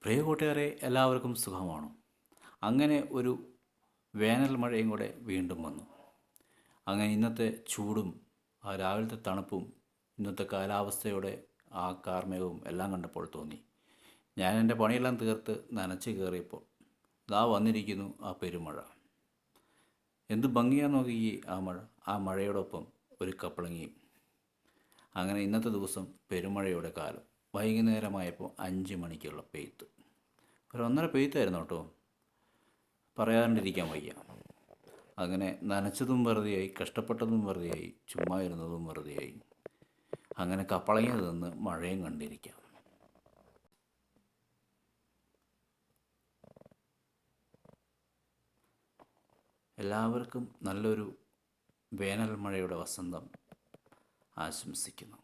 പ്രിയ കൂട്ടുകാരെ, എല്ലാവർക്കും സുഖമാണോ? അങ്ങനെ ഒരു വേനൽ മഴയും കൂടെ വീണ്ടും വന്നു. അങ്ങനെ ഇന്നത്തെ ചൂടും ആ രാവിലത്തെ തണുപ്പും ഇന്നത്തെ കാലാവസ്ഥയുടെ ആ കാർമേഘവും എല്ലാം കണ്ടപ്പോൾ തോന്നി, ഞാൻ എൻ്റെ പണിയെല്ലാം തീർത്ത് നനച്ച് കയറിയപ്പോൾ ദാ വന്നിരിക്കുന്നു ആ പെരുമഴ. എന്ത് ഭംഗിയാ നോക്കി ആ മഴ, ആ മഴയോടൊപ്പം ഒരു കപ്പളങ്ങിയും. അങ്ങനെ ഇന്നത്തെ ദിവസം പെരുമഴയുടെ കാലം. വൈകുന്നേരമായപ്പോൾ 5 മണിക്കുള്ള പെയ്ത്ത്, ഒരു ഒന്നര പെയ്ത്തായിരുന്നു കേട്ടോ. പറയാണ്ടിരിക്കാൻ വയ്യ. അങ്ങനെ നനച്ചതും വെറുതെയായി, കഷ്ടപ്പെട്ടതും വെറുതെയായി, ചുമ്മാ ഇരുന്നതും വെറുതെയായി. അങ്ങനെ കപ്പളങ്ങ നിന്ന് മഴയും കണ്ടിരിക്കാം. എല്ലാവർക്കും നല്ലൊരു വേനൽ മഴയുടെ വസന്തം ആശംസിക്കുന്നു.